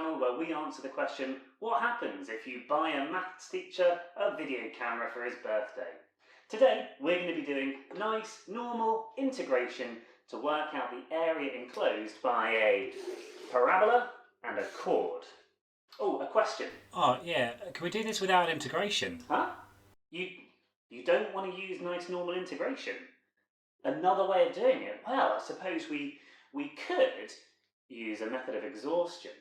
channel where we answer the question, what happens if you buy a maths teacher a video camera for his birthday? Today we're going to be doing nice, normal integration to work out the area enclosed by a parabola and a chord. Oh, a question. Oh, yeah. Can we do this without integration? Huh? You don't want to use nice, normal integration? Another way of doing it? Well, I suppose we could use a method of exhaustion.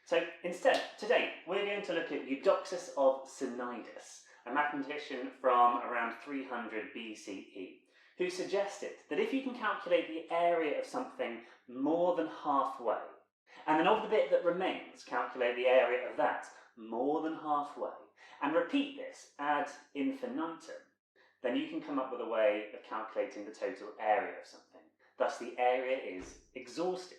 So instead, today, we're going to look at Eudoxus of Cnidus, a mathematician from around 300 BCE, who suggested that if you can calculate the area of something more than halfway, and then of the bit that remains, calculate the area of that more than halfway, and repeat this ad infinitum, then you can come up with a way of calculating the total area of something. Thus, the area is exhausted.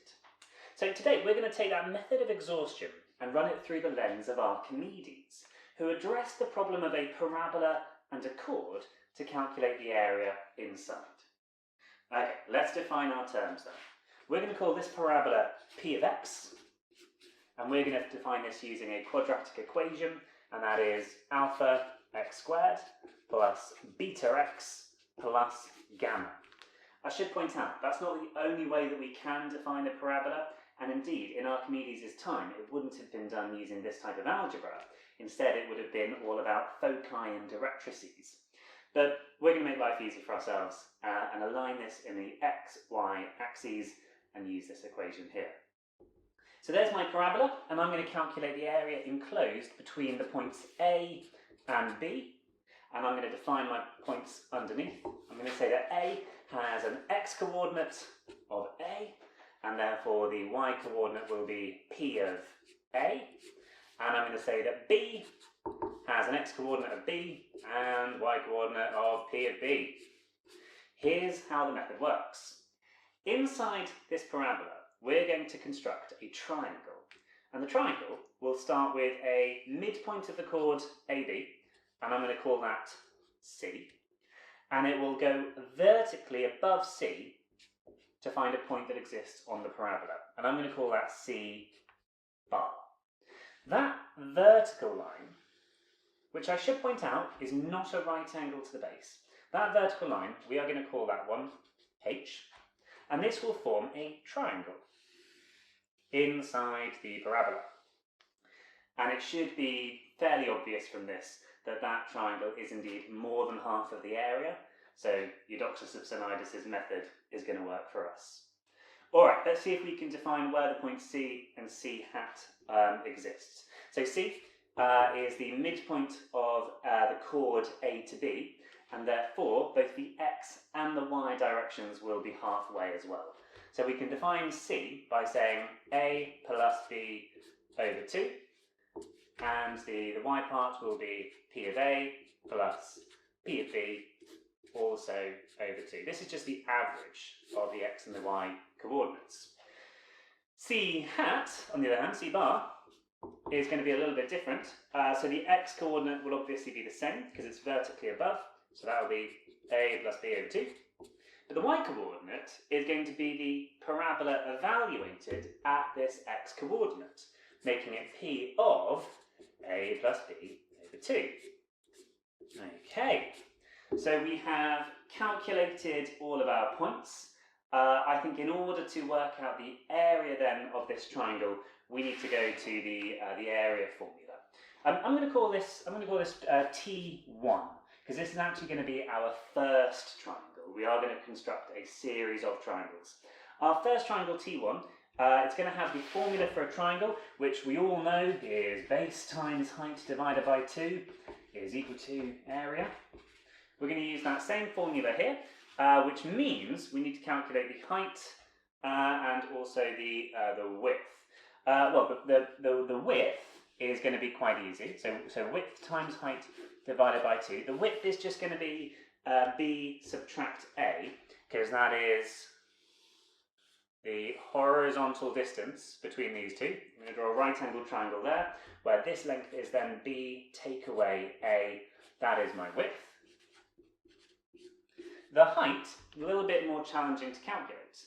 So today, we're going to take that method of exhaustion and run it through the lens of Archimedes, who addressed the problem of a parabola and a chord to calculate the area inside. Okay, let's define our terms then. We're going to call this parabola p of x, and we're going to define this using a quadratic equation, and that is alpha x squared plus beta x plus gamma. I should point out, that's not the only way that we can define a parabola, and indeed, in Archimedes' time, it wouldn't have been done using this type of algebra. Instead, it would have been all about foci and directrices. But we're going to make life easy for ourselves and align this in the x, y axes and use this equation here. So there's my parabola, and I'm going to calculate the area enclosed between the points A and B, and I'm going to define my points underneath. I'm going to say that A has an x-coordinate of A, and therefore the y-coordinate will be P of A, and I'm going to say that B has an x-coordinate of B and y-coordinate of P of B. Here's how the method works. Inside this parabola, we're going to construct a triangle, and the triangle will start with a midpoint of the chord AB, and I'm going to call that C, and it will go vertically above C to find a point that exists on the parabola, and I'm going to call that C bar. That vertical line, which I should point out is not a right angle to the base, that vertical line, we are going to call that one H, and this will form a triangle inside the parabola. And it should be fairly obvious from this that that triangle is indeed more than half of the area, so Eudoxus of Cnidus' method is going to work for us. Alright, let's see if we can define where the point C and C hat exists. So C is the midpoint of the chord A to B, and therefore both the x and the y directions will be halfway as well. So we can define C by saying A plus B over 2, and the y part will be P of A plus P of B also over 2. This is just the average of the x and the y coordinates. C hat, on the other hand, C bar, is going to be a little bit different. So the x coordinate will obviously be the same because it's vertically above, so that will be A plus B over 2. But the y coordinate is going to be the parabola evaluated at this x coordinate, making it P of A plus B over 2. Okay, so we have calculated all of our points. I think in order to work out the area then of this triangle, we need to go to the area formula. I'm going to call this T1, because this is actually going to be our first triangle. We are going to construct a series of triangles. Our first triangle, T1, it's going to have the formula for a triangle, which we all know is base times height divided by 2 is equal to area. We're going to use that same formula here, which means we need to calculate the height and also the width. Well, the width is going to be quite easy. So width times height divided by 2. The width is just going to be b subtract a, because that is the horizontal distance between these two. I'm going to draw a right angled triangle there, where this length is then b take away a. That is my width. The height, a little bit more challenging to calculate.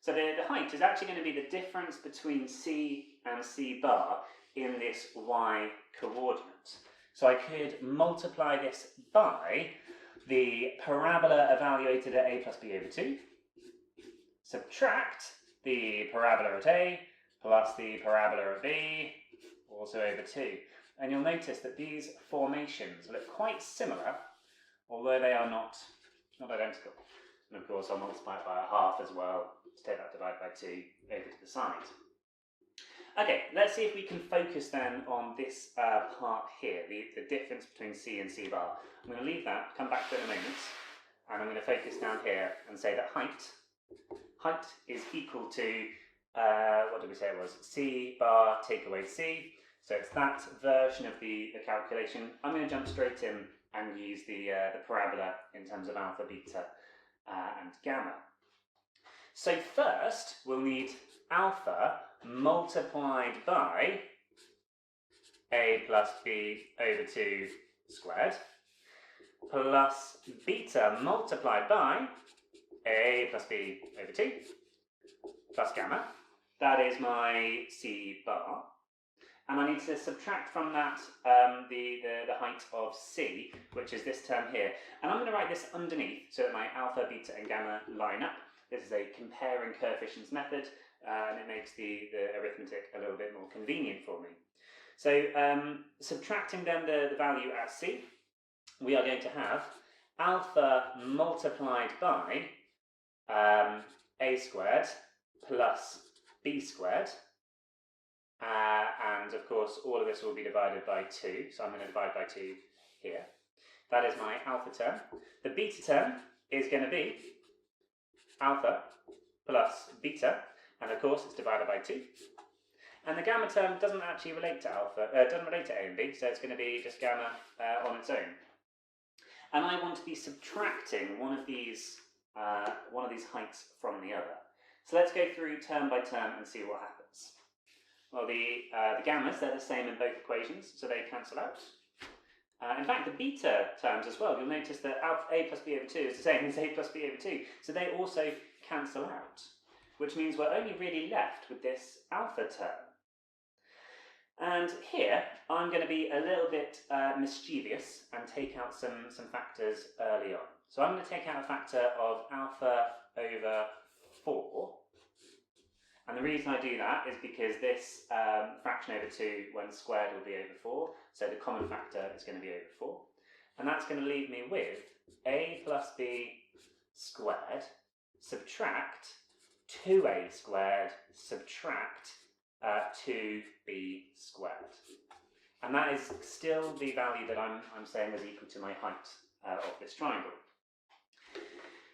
So the height is actually going to be the difference between C and C bar in this y coordinate. So I could multiply this by the parabola evaluated at a plus b over 2, subtract the parabola at a plus the parabola at b, also over 2. And you'll notice that these formations look quite similar, although they are not identical. And of course I'll multiply it by a half as well to take that divided by 2 over to the side. Okay, let's see if we can focus then on this part here, the difference between C and C bar. I'm going to leave that, come back to it in a moment, and I'm going to focus down here and say that height is equal to, what did we say it was? C bar take away C. So it's that version of the calculation. I'm going to jump straight in and use the parabola in terms of alpha, beta, and gamma. So first, we'll need alpha multiplied by a plus b over 2 squared plus beta multiplied by a plus b over 2 plus gamma. That is my C bar. And I need to subtract from that the height of C, which is this term here. And I'm going to write this underneath so that my alpha, beta and gamma line up. This is a comparing coefficients method, and it makes the arithmetic a little bit more convenient for me. So subtracting then the value at C, we are going to have alpha multiplied by a squared plus b squared. And of course all of this will be divided by 2, so I'm going to divide by 2 here. That is my alpha term. The beta term is going to be alpha plus beta, and of course it's divided by 2. And the gamma term doesn't actually relate to alpha, doesn't relate to a and b, so it's going to be just gamma on its own. And I want to be subtracting one of these heights from the other. So let's go through term by term and see what happens. Well, the gammas, they're the same in both equations, so they cancel out. In fact, the beta terms as well, you'll notice that a plus b over 2 is the same as a plus b over 2, so they also cancel out, which means we're only really left with this alpha term. And here, I'm going to be a little bit mischievous and take out some factors early on. So I'm going to take out a factor of alpha over 4. And the reason I do that is because this fraction over 2, when squared, will be over 4. So the common factor is going to be over 4. And that's going to leave me with a plus b squared subtract 2a squared subtract 2b squared. And that is still the value that I'm saying is equal to my height of this triangle.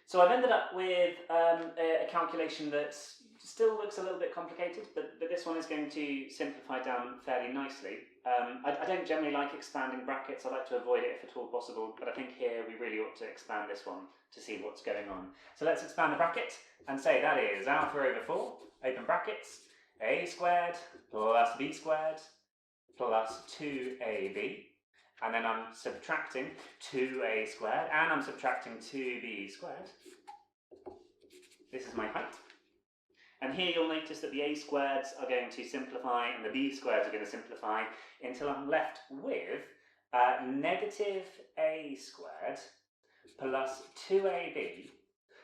So I've ended up with a calculation that still looks a little bit complicated, but this one is going to simplify down fairly nicely. I don't generally like expanding brackets. I like to avoid it if at all possible, but I think here we really ought to expand this one to see what's going on. So let's expand the bracket and say that is alpha over 4, open brackets, a squared plus b squared plus 2ab. And then I'm subtracting 2a squared, and I'm subtracting 2b squared. This is my height. And here you'll notice that the a squareds are going to simplify and the b squareds are going to simplify until I'm left with negative a squared plus 2ab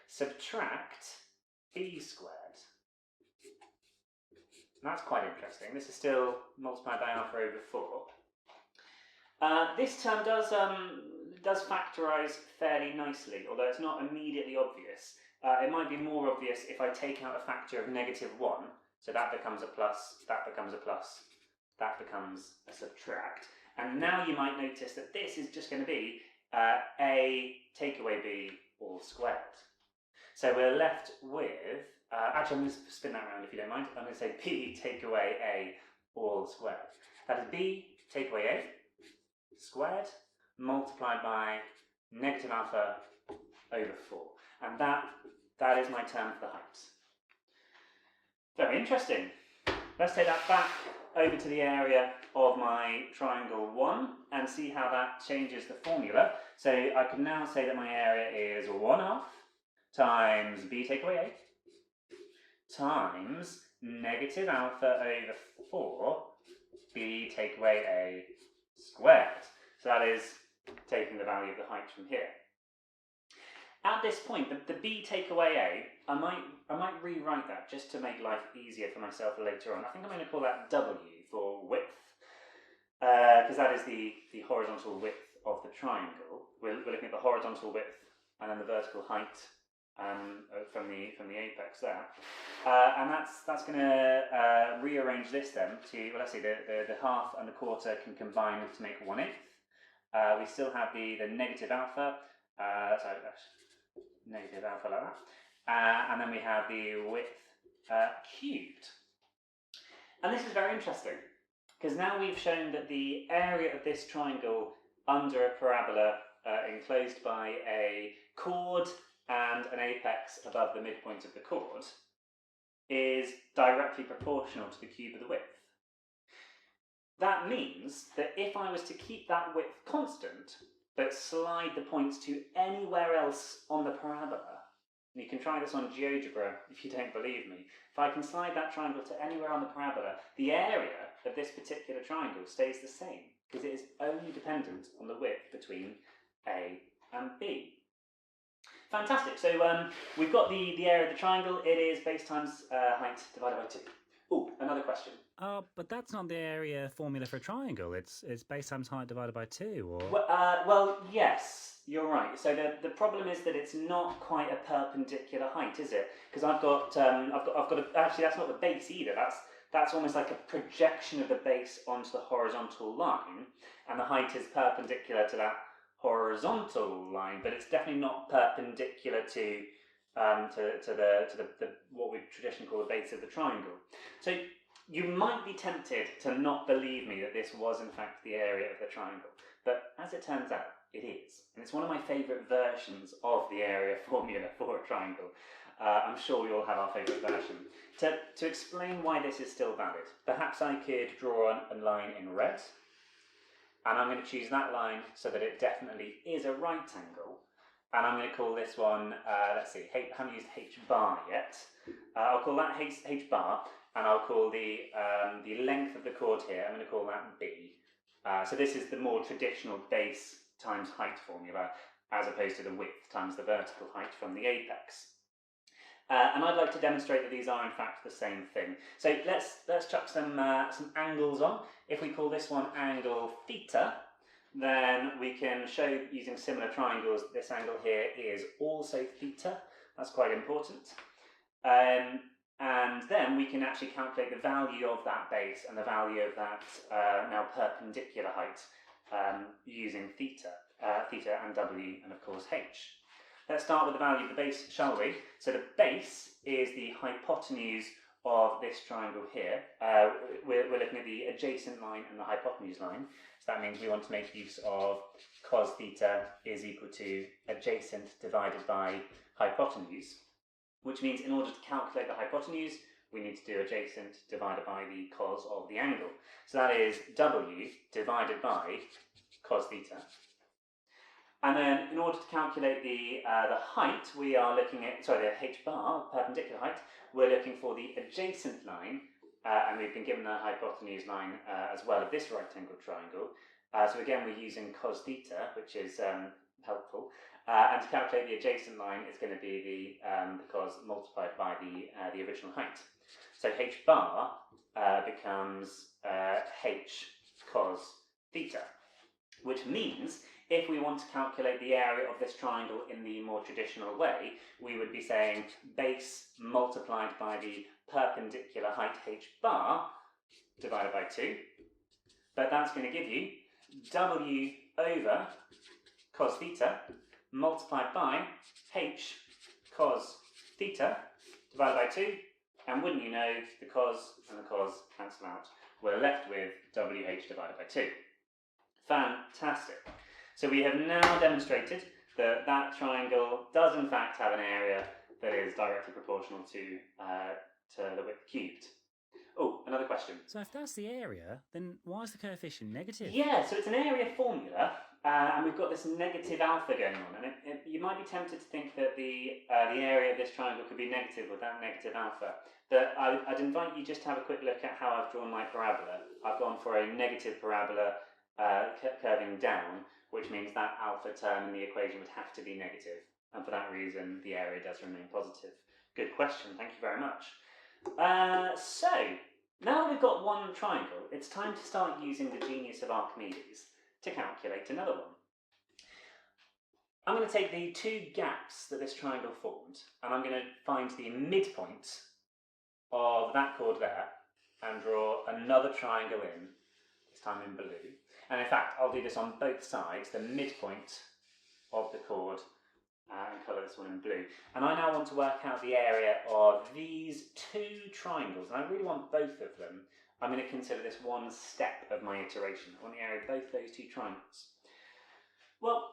subtract b squared. And that's quite interesting. This is still multiplied by alpha over 4. This term does factorise fairly nicely, although it's not immediately obvious. It might be more obvious if I take out a factor of negative 1, so that becomes a plus, that becomes a plus, that becomes a subtract. And now you might notice that this is just going to be a take away b all squared. So we're left with, actually I'm going to spin that around if you don't mind. I'm going to say b take away a all squared. That is b take away a squared multiplied by negative alpha over 4. And that is my term for the height. Very interesting. Let's take that back over to the area of my triangle 1 and see how that changes the formula. So I can now say that my area is 1/2 times b take away a times negative alpha over 4 b take away a squared. So that is taking the value of the height from here. At this point, the b take away a, I might rewrite that just to make life easier for myself later on. I think I'm going to call that w for width, because that is the horizontal width of the triangle. We're looking at the horizontal width and then the vertical height from the apex there, and that's going to rearrange this then to, well, let's see, the half and the quarter can combine to make 1/8. We still have the negative alpha, so negative alpha like that, and then we have the width cubed. And this is very interesting, because now we've shown that the area of this triangle under a parabola enclosed by a chord and an apex above the midpoint of the chord is directly proportional to the cube of the width. That means that if I was to keep that width constant, but slide the points to anywhere else on the parabola, and you can try this on GeoGebra if you don't believe me, if I can slide that triangle to anywhere on the parabola, the area of this particular triangle stays the same, because it is only dependent on the width between A and B. Fantastic, so we've got the area of the triangle. It is base times height divided by 2. Oh, another question. But that's not the area formula for a triangle. It's base times height divided by 2, or... Well, yes, you're right. So the problem is that it's not quite a perpendicular height, is it? Because I've got actually that's not the base either. That's almost like a projection of the base onto the horizontal line, and the height is perpendicular to that horizontal line, but it's definitely not perpendicular to the what we traditionally call the base of the triangle. So you might be tempted to not believe me that this was in fact the area of the triangle, but as it turns out, it is. And it's one of my favourite versions of the area formula for a triangle. I'm sure we all have our favourite version. To explain why this is still valid, perhaps I could draw a line in red, and I'm going to choose that line so that it definitely is a right angle. And I'm going to call this one, let's see, I haven't used h bar yet. I'll call that h bar, and I'll call the length of the chord here, I'm going to call that b. So this is the more traditional base times height formula, as opposed to the width times the vertical height from the apex. And I'd like to demonstrate that these are in fact the same thing. So let's chuck some angles on. If we call this one angle theta, then we can show using similar triangles that this angle here is also theta. That's quite important. And then we can actually calculate the value of that base and the value of that now perpendicular height using theta and w and of course h. Let's start with the value of the base, shall we? So the base is the hypotenuse of this triangle here. We're looking at the adjacent line and the hypotenuse line. So that means we want to make use of cos theta is equal to adjacent divided by hypotenuse, which means in order to calculate the hypotenuse, we need to do adjacent divided by the cos of the angle. So that is w divided by cos theta. And then in order to calculate the height, we are looking at, sorry, the h bar, perpendicular height, we're looking for the adjacent line, and we've been given the hypotenuse line as well of this right angle triangle. So again, we're using cos theta, which is helpful. And to calculate the adjacent line, it's going to be the cos multiplied by the original height. So h bar becomes h cos theta, which means if we want to calculate the area of this triangle in the more traditional way, we would be saying base multiplied by the perpendicular height h bar divided by 2. But that's going to give you w over cos theta multiplied by h cos theta divided by 2. And wouldn't you know, the cos and the cos cancel out. We're left with wh divided by 2. Fantastic. So we have now demonstrated that that triangle does in fact have an area that is directly proportional to the width cubed. Oh, another question. So if that's the area, then why is the coefficient negative? Yeah, so it's an area formula, and we've got this negative alpha going on, and you might be tempted to think that the area of this triangle could be negative without negative alpha. But I'd invite you just to have a quick look at how I've drawn my parabola. I've gone for a negative parabola curving down, which means that alpha term in the equation would have to be negative, and for that reason the area does remain positive. Good question, thank you very much. So, now that we've got one triangle, it's time to start using the genius of Archimedes to calculate another one. I'm going to take the two gaps that this triangle formed, and I'm going to find the midpoint of that chord there, and draw another triangle in, this time in blue. And in fact, I'll do this on both sides, the midpoint of the chord, and colour this one in blue. And I now want to work out the area of these two triangles, and I really want both of them. I'm going to consider this one step of my iteration. I want the area of both those two triangles. Well,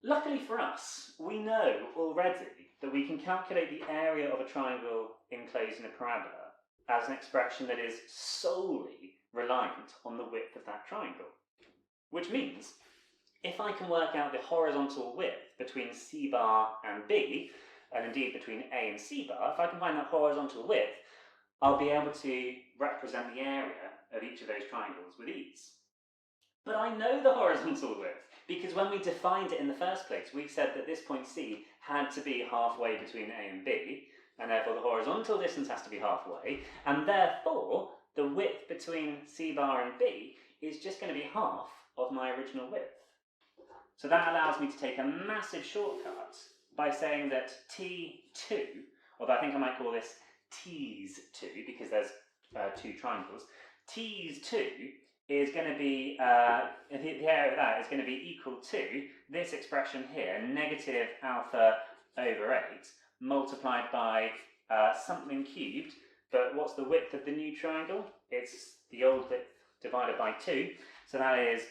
luckily for us, we know already that we can calculate the area of a triangle enclosed in a parabola as an expression that is solely reliant on the width of that triangle. Which means, if I can work out the horizontal width between C bar and B, and indeed between A and C bar, if I can find that horizontal width, I'll be able to represent the area of each of those triangles with ease. But I know the horizontal width, because when we defined it in the first place, we said that this point C had to be halfway between A and B, and therefore the horizontal distance has to be halfway, and therefore the width between C bar and B is just going to be half of my original width. So that allows me to take a massive shortcut by saying that T2, although I think I might call this T's 2 because there's two triangles, T's 2 is going to be, the area of that is going to be equal to this expression here, negative alpha over 8, multiplied by something cubed, but what's the width of the new triangle? It's the old width divided by 2, so that is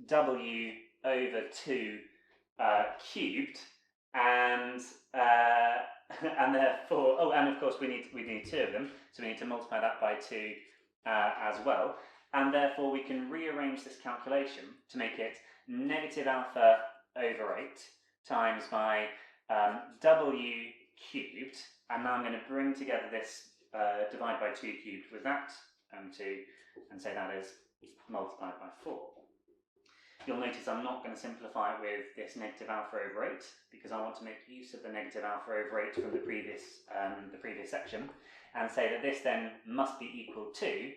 W over 2 cubed, and therefore, oh, and of course we need two of them, so we need to multiply that by 2 as well, and therefore we can rearrange this calculation to make it negative alpha over 8 times by W cubed, and now I'm going to bring together this divide by 2 cubed with that and 2, and say that is multiplied by 4. You'll notice I'm not going to simplify it with this negative alpha over 8 because I want to make use of the negative alpha over 8 from the previous section, and say that this then must be equal to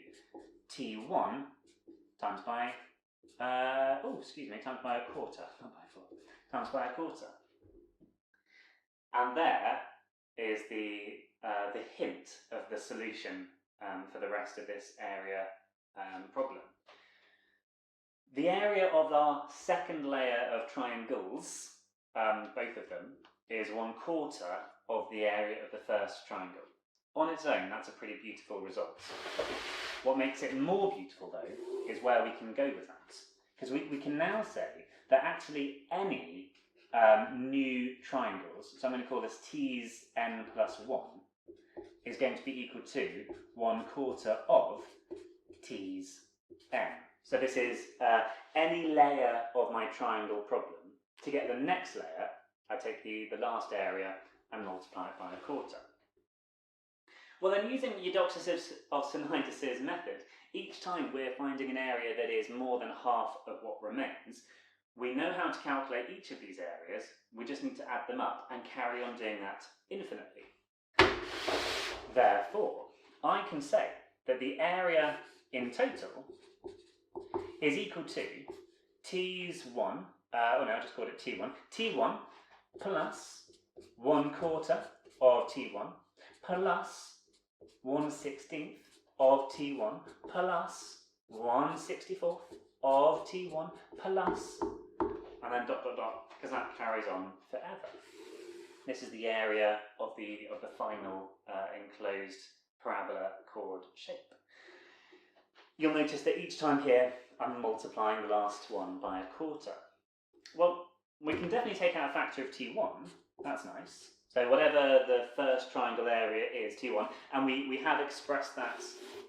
T1 times by times by a quarter, not by 4, times by a quarter. And there is the hint of the solution for the rest of this area problem. The area of our second layer of triangles, both of them, is 1/4 of the area of the first triangle. On its own, that's a pretty beautiful result. What makes it more beautiful, though, is where we can go with that. Because we can now say that actually any new triangles, so I'm going to call this T's n plus 1, is going to be equal to 1/4 of T's n. So this is any layer of my triangle problem. To get the next layer, I take the last area and multiply it by 1/4. Well then, using Eudoxus of Synaitis' method, each time we're finding an area that is more than half of what remains, we know how to calculate each of these areas, we just need to add them up and carry on doing that infinitely. Therefore, I can say that the area in total is equal to T1, I just called it T1, T1 plus 1/4 of T1 plus 1/16 of T1 plus 1/64 of T1 plus, and then dot dot dot, because that carries on forever. This is the area of the final enclosed parabola chord shape. You'll notice that each time here I'm multiplying the last one by 1/4. Well, we can definitely take out a factor of T1, that's nice. So whatever the first triangle area is, T1, and we have expressed that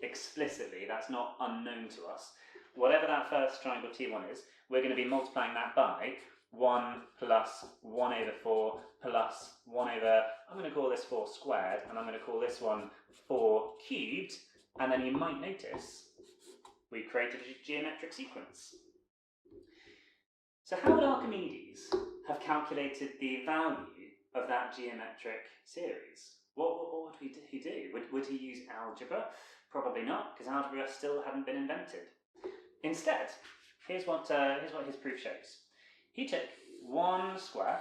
explicitly, that's not unknown to us. whatever that first triangle T1 is, we're going to be multiplying that by 1 plus 1 over 4 plus 1 over, I'm going to call this 4 squared, and I'm going to call this one 4 cubed, and then you might notice we created a geometric sequence. So how would Archimedes have calculated the value of that geometric series? What would he do? Would he use algebra? Probably not, because algebra still hadn't been invented. Instead, here's what his proof shows. He took one square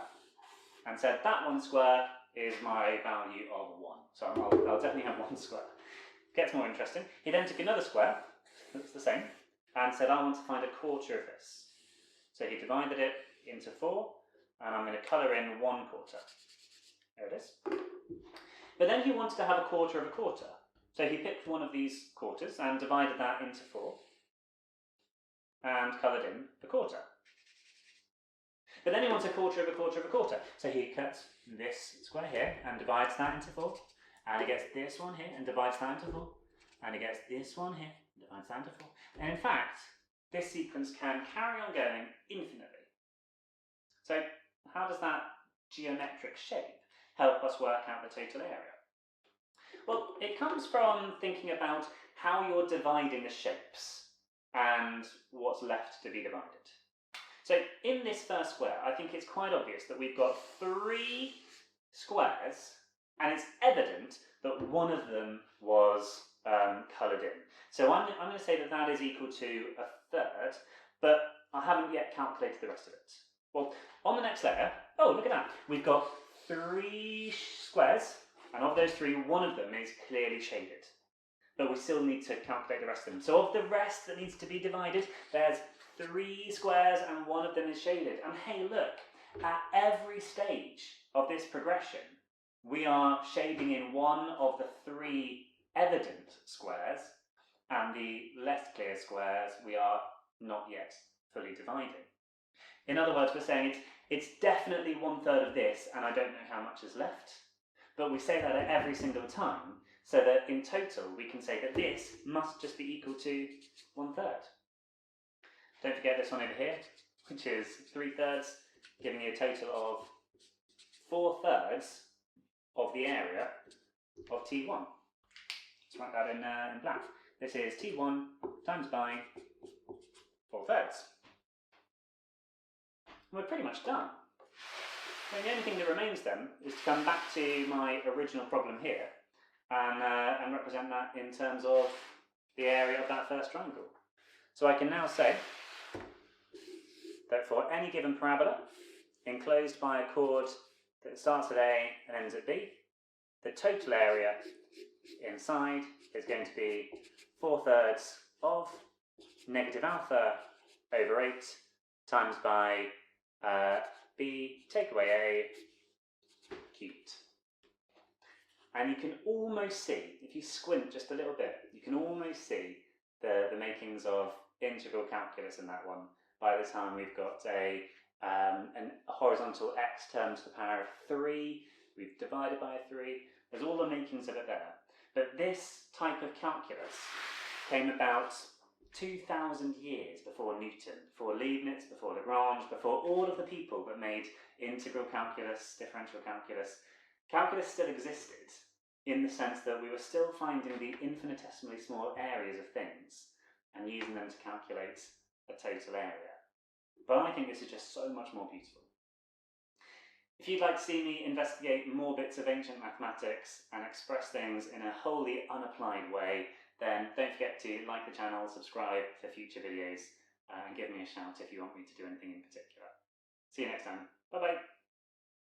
and said that one square is my value of 1. So I'll definitely have one square. Gets more interesting. He then took another square, that's the same, and said I want to find a quarter of this. So he divided it into 4, and I'm going to colour in 1 quarter. There it is. But then he wanted to have a quarter of a quarter. So he picked one of these quarters and divided that into 4 and coloured in the quarter. But then he wants a quarter of a quarter of a quarter. So he cuts this square here and divides that into 4. And he gets this one here and divides that into 4. And he gets this one here and divides that into 4. And in fact, this sequence can carry on going infinitely. So how does that geometric shape help us work out the total area? Well, it comes from thinking about how you're dividing the shapes and what's left to be divided. So in this first square, I think it's quite obvious that we've got 3 squares, and it's evident that one of them was coloured in. So I'm going to say that that is equal to a third, but I haven't yet calculated the rest of it. Well, on the next layer, oh, look at that. We've got 3 squares, and of those 3, one of them is clearly shaded. But we still need to calculate the rest of them. So of the rest that needs to be divided, there's 3 squares and one of them is shaded. And hey, look, at every stage of this progression, we are shading in one of the 3 evident squares, and the less clear squares we are not yet fully dividing. In other words, we're saying it's definitely 1/3 of this, and I don't know how much is left. But we say that at every single time, so that in total we can say that this must just be equal to 1/3. Don't forget this one over here, which is 3/3, giving you a total of 4/3 of the area of T1. Let's write that in black. This is T1 times by 4/3. We're pretty much done. And the only thing that remains then is to come back to my original problem here and represent that in terms of the area of that first triangle. So I can now say that for any given parabola enclosed by a chord that starts at A and ends at B, the total area inside is going to be 4/3 of negative alpha over 8 times by B, take away A, cubed. And you can almost see, if you squint just a little bit, you can almost see the makings of integral calculus in that one. By the time we've got a horizontal x term to the power of 3, we've divided by 3, there's all the makings of it there. But this type of calculus came about 2,000 years before Newton, before Leibniz, before Lagrange, before all of the people that made integral calculus, differential calculus. Calculus still existed in the sense that we were still finding the infinitesimally small areas of things and using them to calculate a total area. But I think this is just so much more beautiful. If you'd like to see me investigate more bits of ancient mathematics and express things in a wholly unapplied way, then don't forget to like the channel, subscribe for future videos, and give me a shout if you want me to do anything in particular. See you next time. Bye bye.